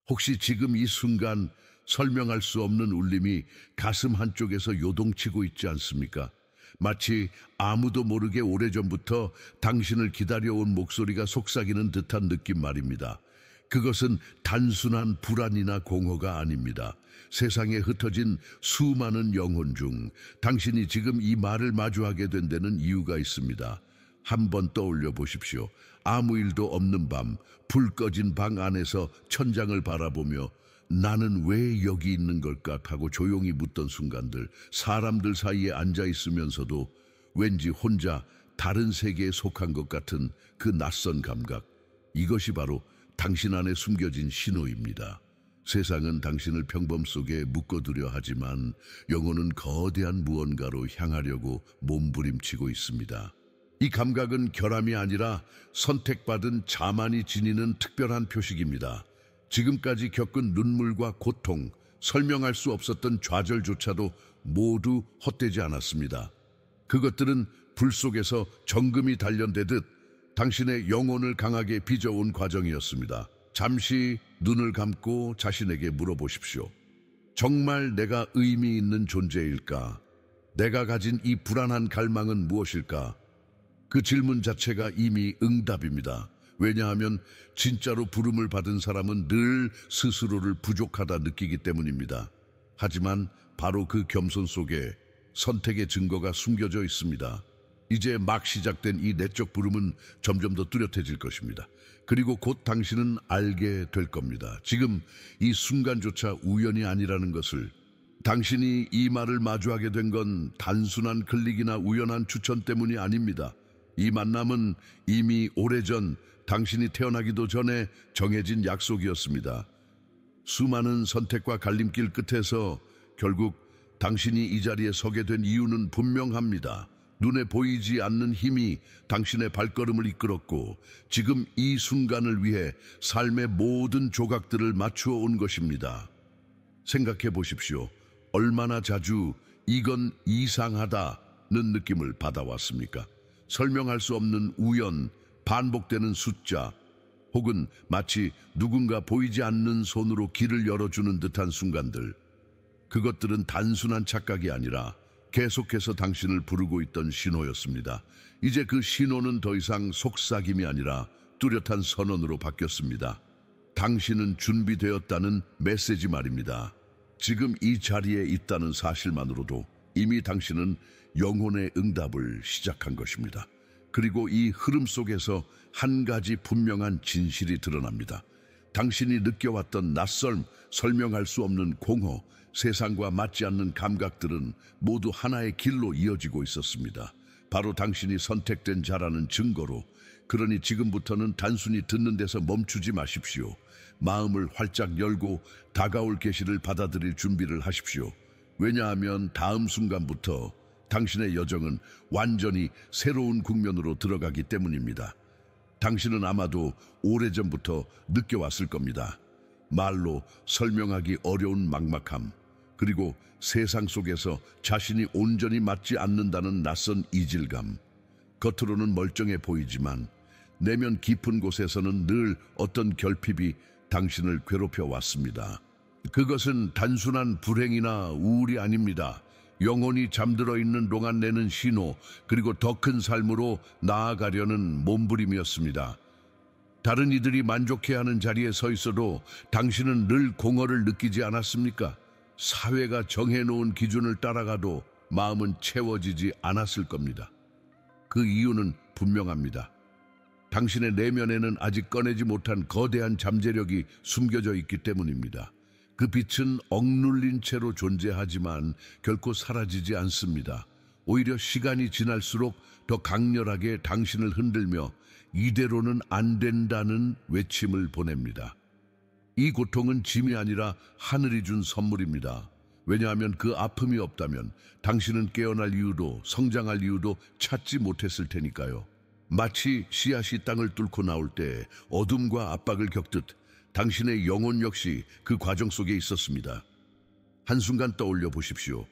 혹시 지금 이 순간 설명할 수 없는 울림이 가슴 한쪽에서 요동치고 있지 않습니까? 마치 아무도 모르게 오래전부터 당신을 기다려온 목소리가 속삭이는 듯한 느낌 말입니다. 그것은 단순한 불안이나 공허가 아닙니다. 세상에 흩어진 수많은 영혼 중 당신이 지금 이 말을 마주하게 된 데는 이유가 있습니다. 한번 떠올려 보십시오. 아무 일도 없는 밤, 불 꺼진 방 안에서 천장을 바라보며 나는 왜 여기 있는 걸까 하고 조용히 묻던 순간들, 사람들 사이에 앉아 있으면서도 왠지 혼자 다른 세계에 속한 것 같은 그 낯선 감각, 이것이 바로 당신 안에 숨겨진 신호입니다. 세상은 당신을 평범 속에 묶어두려 하지만 영혼은 거대한 무언가로 향하려고 몸부림치고 있습니다. 이 감각은 결함이 아니라 선택받은 자만이 지니는 특별한 표식입니다. 지금까지 겪은 눈물과 고통, 설명할 수 없었던 좌절조차도 모두 헛되지 않았습니다. 그것들은 불 속에서 정금이 단련되듯 당신의 영혼을 강하게 빚어온 과정이었습니다. 잠시 눈을 감고 자신에게 물어보십시오. 정말 내가 의미 있는 존재일까? 내가 가진 이 불안한 갈망은 무엇일까? 그 질문 자체가 이미 응답입니다. 왜냐하면 진짜로 부름을 받은 사람은 늘 스스로를 부족하다 느끼기 때문입니다. 하지만 바로 그 겸손 속에 선택의 증거가 숨겨져 있습니다. 이제 막 시작된 이 내적 부름은 점점 더 뚜렷해질 것입니다. 그리고 곧 당신은 알게 될 겁니다. 지금 이 순간조차 우연이 아니라는 것을. 당신이 이 말을 마주하게 된 건 단순한 클릭이나 우연한 추천 때문이 아닙니다. 이 만남은 이미 오래전 당신이 태어나기도 전에 정해진 약속이었습니다. 수많은 선택과 갈림길 끝에서 결국 당신이 이 자리에 서게 된 이유는 분명합니다. 눈에 보이지 않는 힘이 당신의 발걸음을 이끌었고 지금 이 순간을 위해 삶의 모든 조각들을 맞추어 온 것입니다. 생각해 보십시오. 얼마나 자주 이건 이상하다는 느낌을 받아왔습니까? 설명할 수 없는 우연, 반복되는 숫자, 혹은 마치 누군가 보이지 않는 손으로 길을 열어주는 듯한 순간들. 그것들은 단순한 착각이 아니라 계속해서 당신을 부르고 있던 신호였습니다. 이제 그 신호는 더 이상 속삭임이 아니라 뚜렷한 선언으로 바뀌었습니다. 당신은 준비되었다는 메시지 말입니다. 지금 이 자리에 있다는 사실만으로도 이미 당신은 영혼의 응답을 시작한 것입니다. 그리고 이 흐름 속에서 한 가지 분명한 진실이 드러납니다. 당신이 느껴왔던 낯설m, 설명할 수 없는 공허, 세상과 맞지 않는 감각들은 모두 하나의 길로 이어지고 있었습니다. 바로 당신이 선택된 자라는 증거로. 그러니 지금부터는 단순히 듣는 데서 멈추지 마십시오. 마음을 활짝 열고 다가올 계시를 받아들일 준비를 하십시오. 왜냐하면 다음 순간부터 당신의 여정은 완전히 새로운 국면으로 들어가기 때문입니다. 당신은 아마도 오래전부터 느껴왔을 겁니다. 말로 설명하기 어려운 막막함, 그리고 세상 속에서 자신이 온전히 맞지 않는다는 낯선 이질감. 겉으로는 멀쩡해 보이지만 내면 깊은 곳에서는 늘 어떤 결핍이 당신을 괴롭혀 왔습니다. 그것은 단순한 불행이나 우울이 아닙니다. 영혼이 잠들어 있는 동안 내는 신호, 그리고 더 큰 삶으로 나아가려는 몸부림이었습니다. 다른 이들이 만족해하는 자리에 서 있어도 당신은 늘 공허를 느끼지 않았습니까? 사회가 정해놓은 기준을 따라가도 마음은 채워지지 않았을 겁니다. 그 이유는 분명합니다. 당신의 내면에는 아직 꺼내지 못한 거대한 잠재력이 숨겨져 있기 때문입니다. 그 빛은 억눌린 채로 존재하지만 결코 사라지지 않습니다. 오히려 시간이 지날수록 더 강렬하게 당신을 흔들며 이대로는 안 된다는 외침을 보냅니다. 이 고통은 짐이 아니라 하늘이 준 선물입니다. 왜냐하면 그 아픔이 없다면 당신은 깨어날 이유도 성장할 이유도 찾지 못했을 테니까요. 마치 씨앗이 땅을 뚫고 나올 때 어둠과 압박을 겪듯 당신의 영혼 역시 그 과정 속에 있었습니다. 한순간 떠올려 보십시오.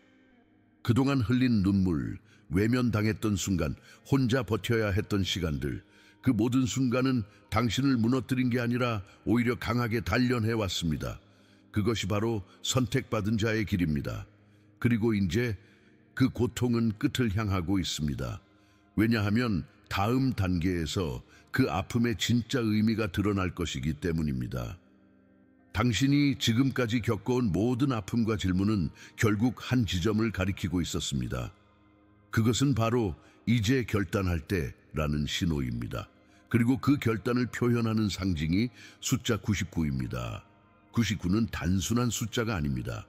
그동안 흘린 눈물, 외면당했던 순간, 혼자 버텨야 했던 시간들, 그 모든 순간은 당신을 무너뜨린 게 아니라 오히려 강하게 단련해 왔습니다. 그것이 바로 선택받은 자의 길입니다. 그리고 이제 그 고통은 끝을 향하고 있습니다. 왜냐하면 다음 단계에서 그 아픔의 진짜 의미가 드러날 것이기 때문입니다. 당신이 지금까지 겪어온 모든 아픔과 질문은 결국 한 지점을 가리키고 있었습니다. 그것은 바로 이제 결단할 때라는 신호입니다. 그리고 그 결단을 표현하는 상징이 숫자 99입니다. 99는 단순한 숫자가 아닙니다.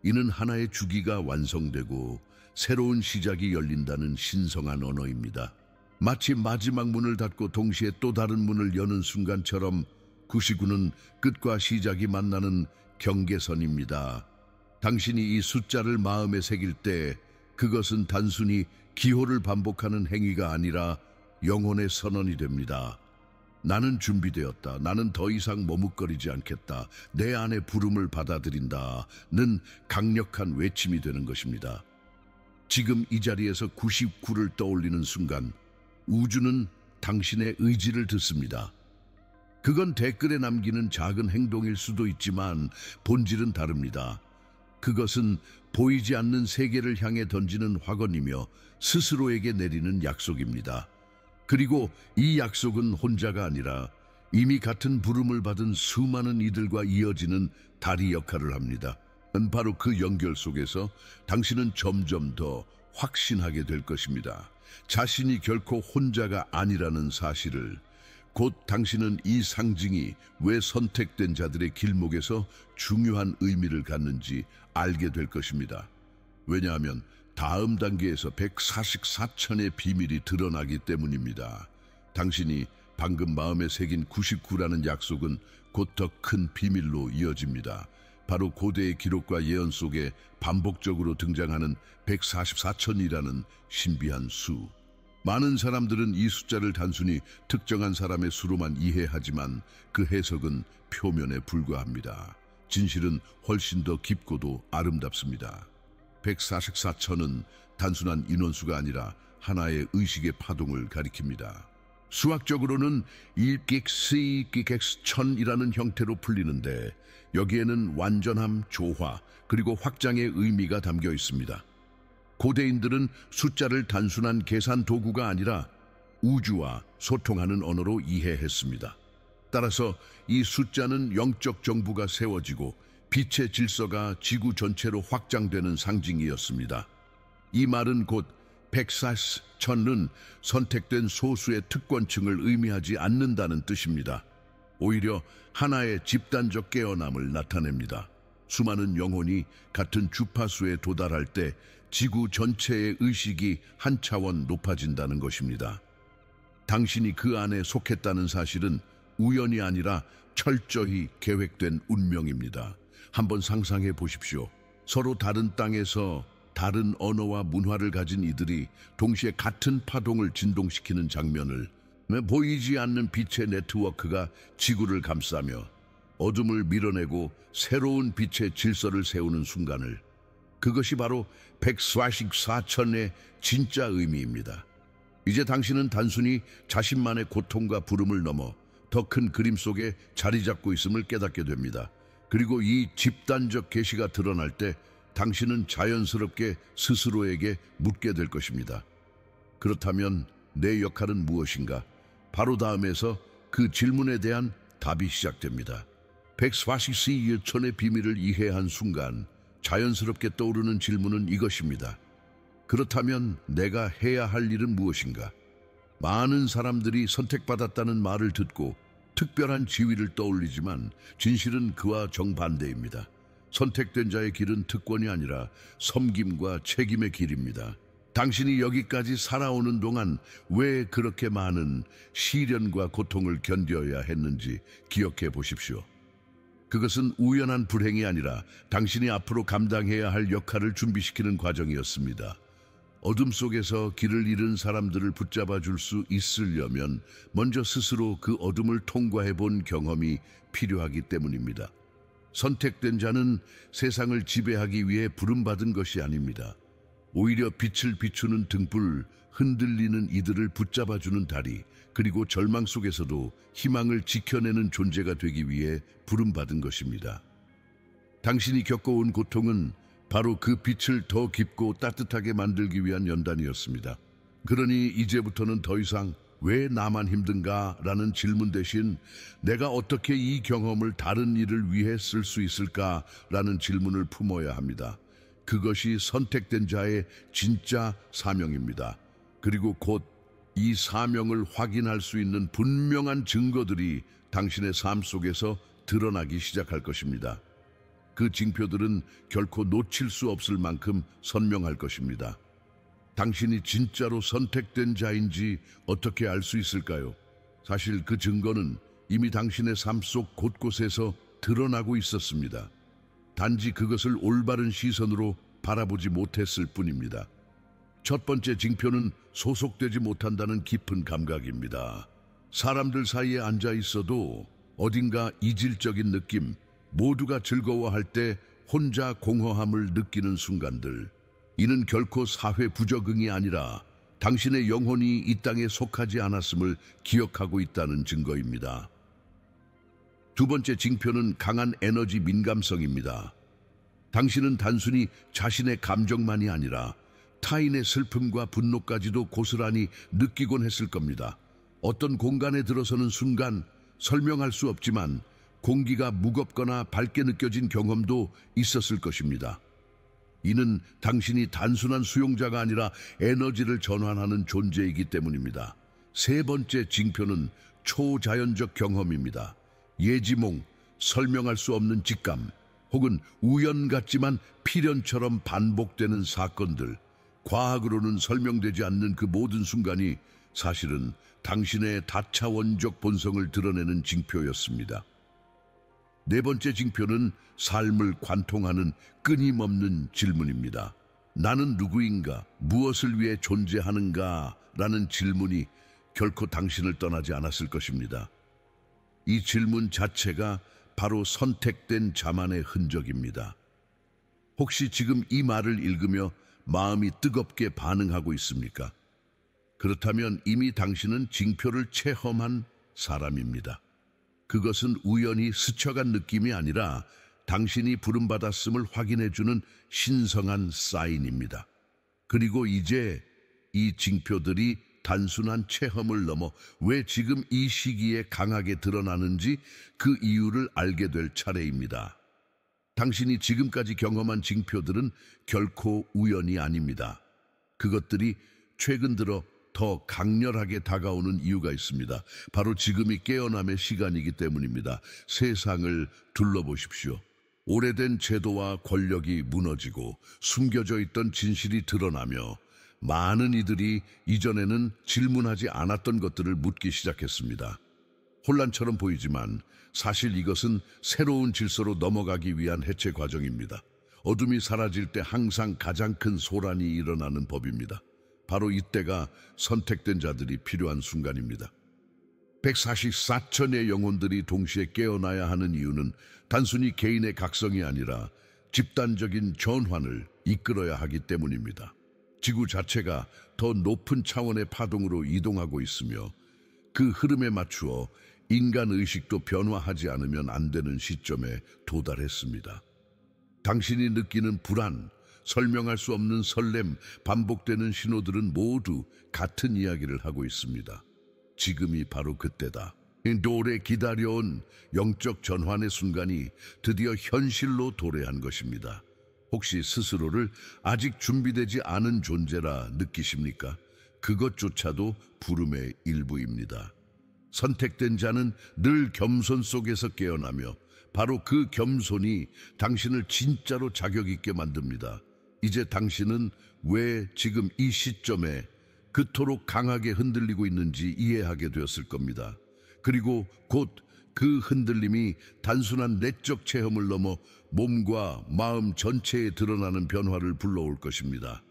이는 하나의 주기가 완성되고 새로운 시작이 열린다는 신성한 언어입니다. 마치 마지막 문을 닫고 동시에 또 다른 문을 여는 순간처럼 99는 끝과 시작이 만나는 경계선입니다. 당신이 이 숫자를 마음에 새길 때 그것은 단순히 기호를 반복하는 행위가 아니라 영혼의 선언이 됩니다. 나는 준비되었다. 나는 더 이상 머뭇거리지 않겠다. 내 안의 부름을 받아들인다는 강력한 외침이 되는 것입니다. 지금 이 자리에서 99를 떠올리는 순간 우주는 당신의 의지를 듣습니다. 그건 댓글에 남기는 작은 행동일 수도 있지만 본질은 다릅니다. 그것은 보이지 않는 세계를 향해 던지는 확언이며 스스로에게 내리는 약속입니다. 그리고 이 약속은 혼자가 아니라 이미 같은 부름을 받은 수많은 이들과 이어지는 다리 역할을 합니다. 바로 그 연결 속에서 당신은 점점 더 확신하게 될 것입니다. 자신이 결코 혼자가 아니라는 사실을. 곧 당신은 이 상징이 왜 선택된 자들의 길목에서 중요한 의미를 갖는지 알게 될 것입니다. 왜냐하면 다음 단계에서 144천의 비밀이 드러나기 때문입니다. 당신이 방금 마음에 새긴 99라는 약속은 곧 더 큰 비밀로 이어집니다. 바로 고대의 기록과 예언 속에 반복적으로 등장하는 144천이라는 신비한 수. 많은 사람들은 이 숫자를 단순히 특정한 사람의 수로만 이해하지만 그 해석은 표면에 불과합니다. 진실은 훨씬 더 깊고도 아름답습니다. 144천은 단순한 인원수가 아니라 하나의 의식의 파동을 가리킵니다. 수학적으로는 1긱스 1000이라는 형태로 풀리는데 여기에는 완전함, 조화, 그리고 확장의 의미가 담겨 있습니다. 고대인들은 숫자를 단순한 계산 도구가 아니라 우주와 소통하는 언어로 이해했습니다. 따라서 이 숫자는 영적 정부가 세워지고 빛의 질서가 지구 전체로 확장되는 상징이었습니다. 이 말은 곧 144천은 선택된 소수의 특권층을 의미하지 않는다는 뜻입니다. 오히려 하나의 집단적 깨어남을 나타냅니다. 수많은 영혼이 같은 주파수에 도달할 때 지구 전체의 의식이 한 차원 높아진다는 것입니다. 당신이 그 안에 속했다는 사실은 우연이 아니라 철저히 계획된 운명입니다. 한번 상상해 보십시오. 서로 다른 땅에서 다른 언어와 문화를 가진 이들이 동시에 같은 파동을 진동시키는 장면을. 보이지 않는 빛의 네트워크가 지구를 감싸며 어둠을 밀어내고 새로운 빛의 질서를 세우는 순간을. 그것이 바로 144천의 진짜 의미입니다. 이제 당신은 단순히 자신만의 고통과 부름을 넘어 더 큰 그림 속에 자리 잡고 있음을 깨닫게 됩니다. 그리고 이 집단적 계시가 드러날 때 당신은 자연스럽게 스스로에게 묻게 될 것입니다. 그렇다면 내 역할은 무엇인가? 바로 다음에서 그 질문에 대한 답이 시작됩니다. 144천의 비밀을 이해한 순간 자연스럽게 떠오르는 질문은 이것입니다. 그렇다면 내가 해야 할 일은 무엇인가? 많은 사람들이 선택받았다는 말을 듣고 특별한 지위를 떠올리지만 진실은 그와 정반대입니다. 선택된 자의 길은 특권이 아니라 섬김과 책임의 길입니다. 당신이 여기까지 살아오는 동안 왜 그렇게 많은 시련과 고통을 견뎌야 했는지 기억해 보십시오. 그것은 우연한 불행이 아니라 당신이 앞으로 감당해야 할 역할을 준비시키는 과정이었습니다. 어둠 속에서 길을 잃은 사람들을 붙잡아 줄 수 있으려면 먼저 스스로 그 어둠을 통과해 본 경험이 필요하기 때문입니다. 선택된 자는 세상을 지배하기 위해 부름받은 것이 아닙니다. 오히려 빛을 비추는 등불, 흔들리는 이들을 붙잡아주는 다리, 그리고 절망 속에서도 희망을 지켜내는 존재가 되기 위해 부름받은 것입니다. 당신이 겪어온 고통은 바로 그 빛을 더 깊고 따뜻하게 만들기 위한 연단이었습니다. 그러니 이제부터는 더 이상 왜 나만 힘든가? 라는 질문 대신 내가 어떻게 이 경험을 다른 일을 위해 쓸 수 있을까? 라는 질문을 품어야 합니다. 그것이 선택된 자의 진짜 사명입니다. 그리고 곧 이 사명을 확인할 수 있는 분명한 증거들이 당신의 삶 속에서 드러나기 시작할 것입니다. 그 징표들은 결코 놓칠 수 없을 만큼 선명할 것입니다. 당신이 진짜로 선택된 자인지 어떻게 알 수 있을까요? 사실 그 증거는 이미 당신의 삶 속 곳곳에서 드러나고 있었습니다. 단지 그것을 올바른 시선으로 바라보지 못했을 뿐입니다. 첫 번째 징표는 소속되지 못한다는 깊은 감각입니다. 사람들 사이에 앉아 있어도 어딘가 이질적인 느낌, 모두가 즐거워할 때 혼자 공허함을 느끼는 순간들. 이는 결코 사회 부적응이 아니라 당신의 영혼이 이 땅에 속하지 않았음을 기억하고 있다는 증거입니다. 두 번째 징표는 강한 에너지 민감성입니다. 당신은 단순히 자신의 감정만이 아니라 타인의 슬픔과 분노까지도 고스란히 느끼곤 했을 겁니다. 어떤 공간에 들어서는 순간 설명할 수 없지만 공기가 무겁거나 밝게 느껴진 경험도 있었을 것입니다. 이는 당신이 단순한 수용자가 아니라 에너지를 전환하는 존재이기 때문입니다. 세 번째 징표는 초자연적 경험입니다. 예지몽, 설명할 수 없는 직감, 혹은 우연 같지만 필연처럼 반복되는 사건들, 과학으로는 설명되지 않는 그 모든 순간이 사실은 당신의 다차원적 본성을 드러내는 징표였습니다. 네 번째 징표는 삶을 관통하는 끊임없는 질문입니다. 나는 누구인가? 무엇을 위해 존재하는가? 라는 질문이 결코 당신을 떠나지 않았을 것입니다. 이 질문 자체가 바로 선택된 자만의 흔적입니다. 혹시 지금 이 말을 읽으며 마음이 뜨겁게 반응하고 있습니까? 그렇다면 이미 당신은 징표를 체험한 사람입니다. 그것은 우연히 스쳐간 느낌이 아니라 당신이 부름받았음을 확인해주는 신성한 사인입니다. 그리고 이제 이 징표들이 단순한 체험을 넘어 왜 지금 이 시기에 강하게 드러나는지 그 이유를 알게 될 차례입니다. 당신이 지금까지 경험한 징표들은 결코 우연이 아닙니다. 그것들이 최근 들어 더 강렬하게 다가오는 이유가 있습니다. 바로 지금이 깨어남의 시간이기 때문입니다. 세상을 둘러보십시오. 오래된 제도와 권력이 무너지고 숨겨져 있던 진실이 드러나며 많은 이들이 이전에는 질문하지 않았던 것들을 묻기 시작했습니다. 혼란처럼 보이지만 사실 이것은 새로운 질서로 넘어가기 위한 해체 과정입니다. 어둠이 사라질 때 항상 가장 큰 소란이 일어나는 법입니다. 바로 이때가 선택된 자들이 필요한 순간입니다. 144천의 영혼들이 동시에 깨어나야 하는 이유는 단순히 개인의 각성이 아니라 집단적인 전환을 이끌어야 하기 때문입니다. 지구 자체가 더 높은 차원의 파동으로 이동하고 있으며 그 흐름에 맞추어 인간 의식도 변화하지 않으면 안 되는 시점에 도달했습니다. 당신이 느끼는 불안, 설명할 수 없는 설렘, 반복되는 신호들은 모두 같은 이야기를 하고 있습니다. 지금이 바로 그때다. 오래 기다려온 영적 전환의 순간이 드디어 현실로 도래한 것입니다. 혹시 스스로를 아직 준비되지 않은 존재라 느끼십니까? 그것조차도 부름의 일부입니다. 선택된 자는 늘 겸손 속에서 깨어나며 바로 그 겸손이 당신을 진짜로 자격 있게 만듭니다. 이제 당신은 왜 지금 이 시점에 그토록 강하게 흔들리고 있는지 이해하게 되었을 겁니다. 그리고 곧 그 흔들림이 단순한 내적 체험을 넘어 몸과 마음 전체에 드러나는 변화를 불러올 것입니다.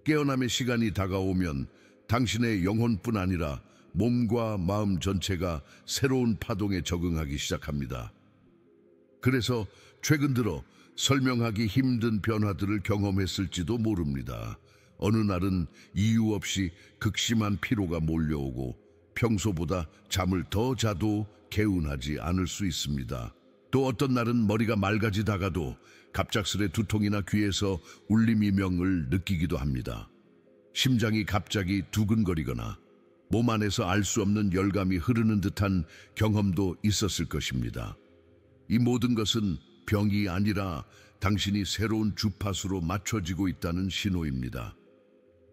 깨어남의 시간이 다가오면 당신의 영혼뿐 아니라 몸과 마음 전체가 새로운 파동에 적응하기 시작합니다. 그래서 최근 들어 설명하기 힘든 변화들을 경험했을지도 모릅니다. 어느 날은 이유 없이 극심한 피로가 몰려오고 평소보다 잠을 더 자도 개운하지 않을 수 있습니다. 또 어떤 날은 머리가 맑아지다가도 갑작스레 두통이나 귀에서 울림이명을 느끼기도 합니다. 심장이 갑자기 두근거리거나 몸 안에서 알 수 없는 열감이 흐르는 듯한 경험도 있었을 것입니다. 이 모든 것은 병이 아니라 당신이 새로운 주파수로 맞춰지고 있다는 신호입니다.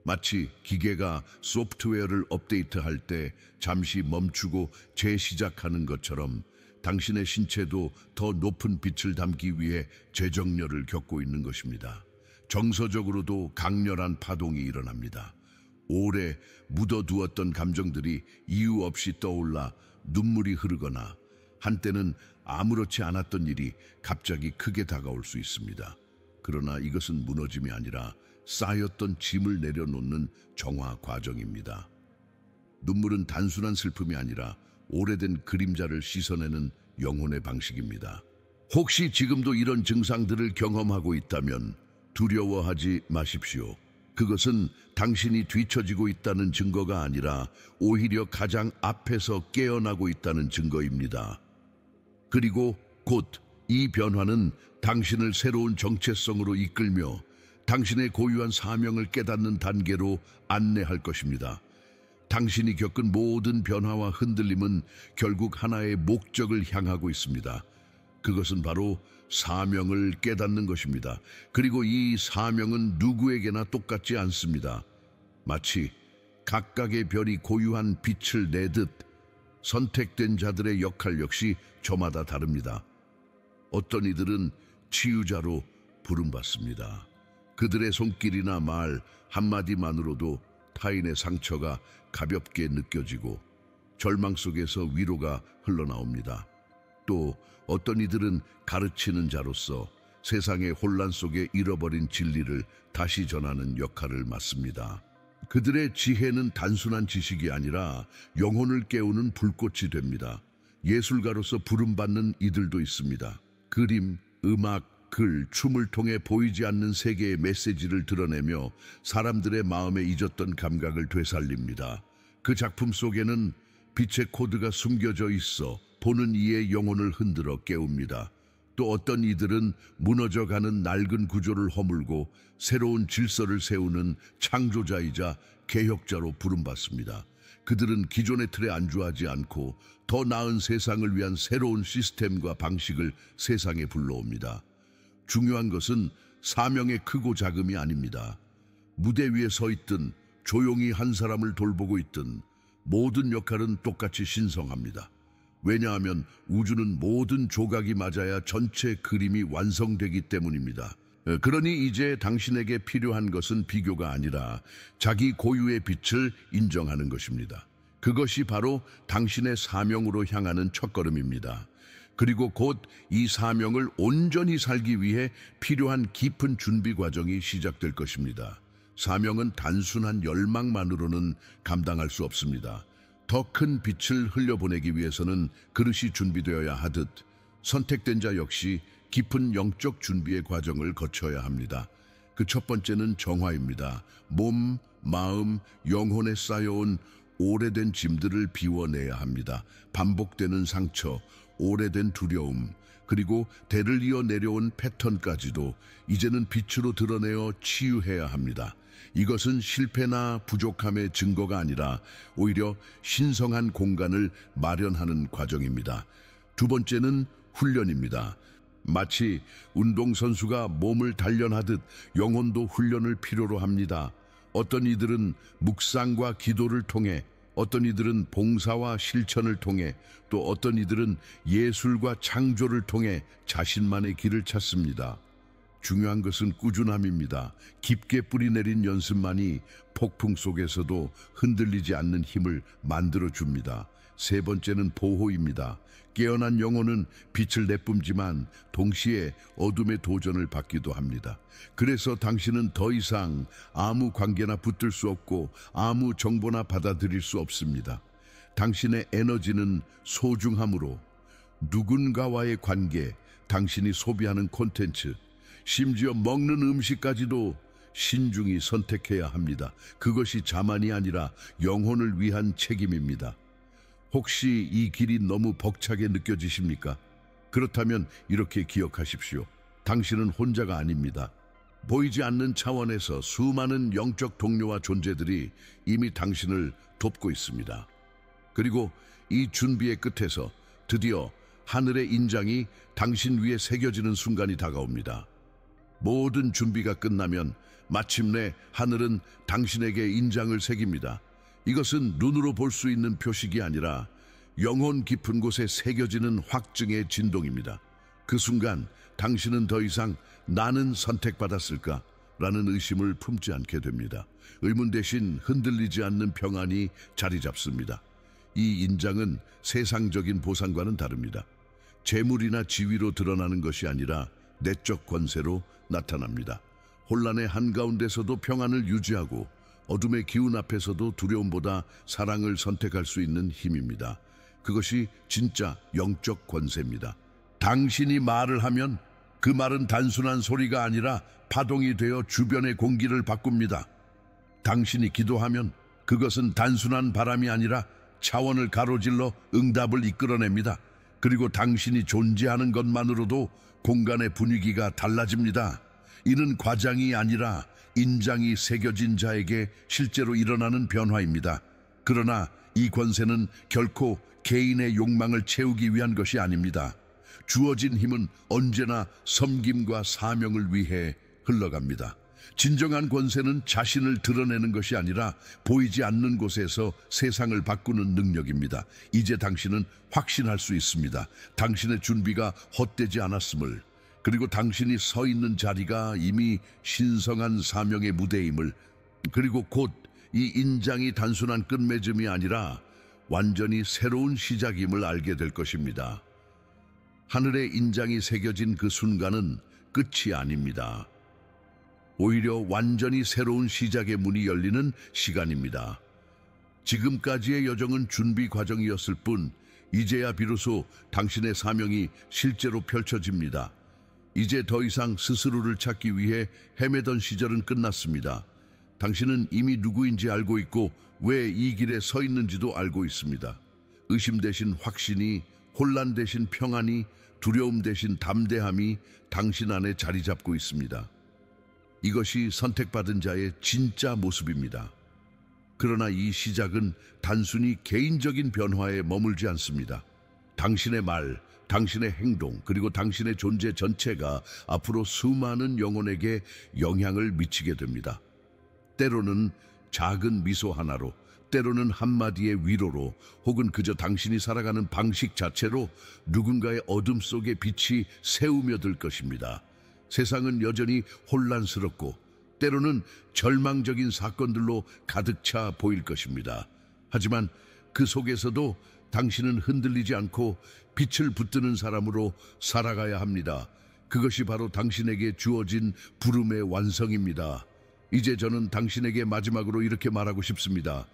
마치 기계가 소프트웨어를 업데이트할 때 잠시 멈추고 재시작하는 것처럼 당신의 신체도 더 높은 빛을 담기 위해 재정렬을 겪고 있는 것입니다. 정서적으로도 강렬한 파동이 일어납니다. 오래 묻어두었던 감정들이 이유 없이 떠올라 눈물이 흐르거나 한때는 아무렇지 않았던 일이 갑자기 크게 다가올 수 있습니다. 그러나 이것은 무너짐이 아니라 쌓였던 짐을 내려놓는 정화 과정입니다. 눈물은 단순한 슬픔이 아니라 오래된 그림자를 씻어내는 영혼의 방식입니다. 혹시 지금도 이런 증상들을 경험하고 있다면 두려워하지 마십시오. 그것은 당신이 뒤처지고 있다는 증거가 아니라 오히려 가장 앞에서 깨어나고 있다는 증거입니다. 그리고 곧 이 변화는 당신을 새로운 정체성으로 이끌며 당신의 고유한 사명을 깨닫는 단계로 안내할 것입니다. 당신이 겪은 모든 변화와 흔들림은 결국 하나의 목적을 향하고 있습니다. 그것은 바로 사명을 깨닫는 것입니다. 그리고 이 사명은 누구에게나 똑같지 않습니다. 마치 각각의 별이 고유한 빛을 내듯 선택된 자들의 역할 역시 저마다 다릅니다. 어떤 이들은 치유자로 부름받습니다. 그들의 손길이나 말 한마디만으로도 타인의 상처가 가볍게 느껴지고 절망 속에서 위로가 흘러나옵니다. 또 어떤 이들은 가르치는 자로서 세상의 혼란 속에 잃어버린 진리를 다시 전하는 역할을 맡습니다. 그들의 지혜는 단순한 지식이 아니라 영혼을 깨우는 불꽃이 됩니다. 예술가로서 부름받는 이들도 있습니다. 그림, 음악, 글, 춤을 통해 보이지 않는 세계의 메시지를 드러내며 사람들의 마음에 잊었던 감각을 되살립니다. 그 작품 속에는 빛의 코드가 숨겨져 있어 보는 이의 영혼을 흔들어 깨웁니다. 또 어떤 이들은 무너져가는 낡은 구조를 허물고 새로운 질서를 세우는 창조자이자 개혁자로 부름받습니다. 그들은 기존의 틀에 안주하지 않고 더 나은 세상을 위한 새로운 시스템과 방식을 세상에 불러옵니다. 중요한 것은 사명의 크고 작음이 아닙니다. 무대 위에 서 있든 조용히 한 사람을 돌보고 있든 모든 역할은 똑같이 신성합니다. 왜냐하면 우주는 모든 조각이 맞아야 전체 그림이 완성되기 때문입니다. 그러니 이제 당신에게 필요한 것은 비교가 아니라 자기 고유의 빛을 인정하는 것입니다. 그것이 바로 당신의 사명으로 향하는 첫걸음입니다. 그리고 곧 이 사명을 온전히 살기 위해 필요한 깊은 준비 과정이 시작될 것입니다. 사명은 단순한 열망만으로는 감당할 수 없습니다. 더 큰 빛을 흘려보내기 위해서는 그릇이 준비되어야 하듯 선택된 자 역시 깊은 영적 준비의 과정을 거쳐야 합니다. 그 첫 번째는 정화입니다. 몸, 마음, 영혼에 쌓여온 오래된 짐들을 비워내야 합니다. 반복되는 상처, 오래된 두려움, 그리고 대를 이어 내려온 패턴까지도 이제는 빛으로 드러내어 치유해야 합니다. 이것은 실패나 부족함의 증거가 아니라 오히려 신성한 공간을 마련하는 과정입니다. 두 번째는 훈련입니다. 마치 운동선수가 몸을 단련하듯 영혼도 훈련을 필요로 합니다. 어떤 이들은 묵상과 기도를 통해, 어떤 이들은 봉사와 실천을 통해, 또 어떤 이들은 예술과 창조를 통해 자신만의 길을 찾습니다. 중요한 것은 꾸준함입니다. 깊게 뿌리내린 연습만이 폭풍 속에서도 흔들리지 않는 힘을 만들어줍니다. 세 번째는 보호입니다. 깨어난 영혼은 빛을 내뿜지만 동시에 어둠의 도전을 받기도 합니다. 그래서 당신은 더 이상 아무 관계나 붙들 수 없고 아무 정보나 받아들일 수 없습니다. 당신의 에너지는 소중함으로 누군가와의 관계, 당신이 소비하는 콘텐츠, 심지어 먹는 음식까지도 신중히 선택해야 합니다. 그것이 자만이 아니라 영혼을 위한 책임입니다. 혹시 이 길이 너무 벅차게 느껴지십니까? 그렇다면 이렇게 기억하십시오. 당신은 혼자가 아닙니다. 보이지 않는 차원에서 수많은 영적 동료와 존재들이 이미 당신을 돕고 있습니다. 그리고 이 준비의 끝에서 드디어 하늘의 인장이 당신 위에 새겨지는 순간이 다가옵니다. 모든 준비가 끝나면 마침내 하늘은 당신에게 인장을 새깁니다. 이것은 눈으로 볼 수 있는 표식이 아니라 영혼 깊은 곳에 새겨지는 확증의 진동입니다. 그 순간 당신은 더 이상 나는 선택받았을까? 라는 의심을 품지 않게 됩니다. 의문 대신 흔들리지 않는 평안이 자리 잡습니다. 이 인장은 세상적인 보상과는 다릅니다. 재물이나 지위로 드러나는 것이 아니라 내적 권세로 나타납니다. 혼란의 한가운데서도 평안을 유지하고 어둠의 기운 앞에서도 두려움보다 사랑을 선택할 수 있는 힘입니다. 그것이 진짜 영적 권세입니다. 당신이 말을 하면 그 말은 단순한 소리가 아니라 파동이 되어 주변의 공기를 바꿉니다. 당신이 기도하면 그것은 단순한 바람이 아니라 차원을 가로질러 응답을 이끌어냅니다. 그리고 당신이 존재하는 것만으로도 공간의 분위기가 달라집니다. 이는 과장이 아니라 인장이 새겨진 자에게 실제로 일어나는 변화입니다. 그러나 이 권세는 결코 개인의 욕망을 채우기 위한 것이 아닙니다. 주어진 힘은 언제나 섬김과 사명을 위해 흘러갑니다. 진정한 권세는 자신을 드러내는 것이 아니라 보이지 않는 곳에서 세상을 바꾸는 능력입니다. 이제 당신은 확신할 수 있습니다. 당신의 준비가 헛되지 않았음을, 그리고 당신이 서 있는 자리가 이미 신성한 사명의 무대임을, 그리고 곧 이 인장이 단순한 끝맺음이 아니라 완전히 새로운 시작임을 알게 될 것입니다. 하늘의 인장이 새겨진 그 순간은 끝이 아닙니다. 오히려 완전히 새로운 시작의 문이 열리는 시간입니다. 지금까지의 여정은 준비 과정이었을 뿐, 이제야 비로소 당신의 사명이 실제로 펼쳐집니다. 이제 더 이상 스스로를 찾기 위해 헤매던 시절은 끝났습니다. 당신은 이미 누구인지 알고 있고 왜 이 길에 서 있는지도 알고 있습니다. 의심 대신 확신이, 혼란 대신 평안이, 두려움 대신 담대함이 당신 안에 자리 잡고 있습니다. 이것이 선택받은 자의 진짜 모습입니다. 그러나 이 시작은 단순히 개인적인 변화에 머물지 않습니다. 당신의 말, 당신의 행동, 그리고 당신의 존재 전체가 앞으로 수많은 영혼에게 영향을 미치게 됩니다. 때로는 작은 미소 하나로, 때로는 한마디의 위로로, 혹은 그저 당신이 살아가는 방식 자체로 누군가의 어둠 속에 빛이 새우며들 것입니다. 세상은 여전히 혼란스럽고 때로는 절망적인 사건들로 가득 차 보일 것입니다. 하지만 그 속에서도 당신은 흔들리지 않고 빛을 붙드는 사람으로 살아가야 합니다. 그것이 바로 당신에게 주어진 부름의 완성입니다. 이제 저는 당신에게 마지막으로 이렇게 말하고 싶습니다.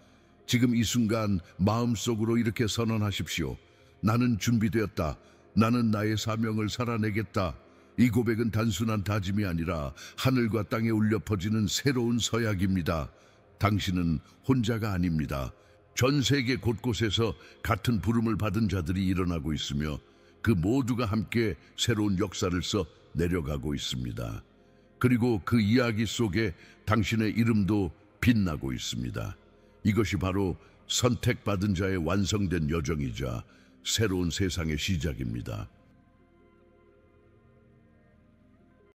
지금 이 순간 마음속으로 이렇게 선언하십시오. 나는 준비되었다. 나는 나의 사명을 살아내겠다. 이 고백은 단순한 다짐이 아니라 하늘과 땅에 울려 퍼지는 새로운 서약입니다. 당신은 혼자가 아닙니다. 전 세계 곳곳에서 같은 부름을 받은 자들이 일어나고 있으며 그 모두가 함께 새로운 역사를 써 내려가고 있습니다. 그리고 그 이야기 속에 당신의 이름도 빛나고 있습니다. 이것이 바로 선택받은 자의 완성된 여정이자 새로운 세상의 시작입니다.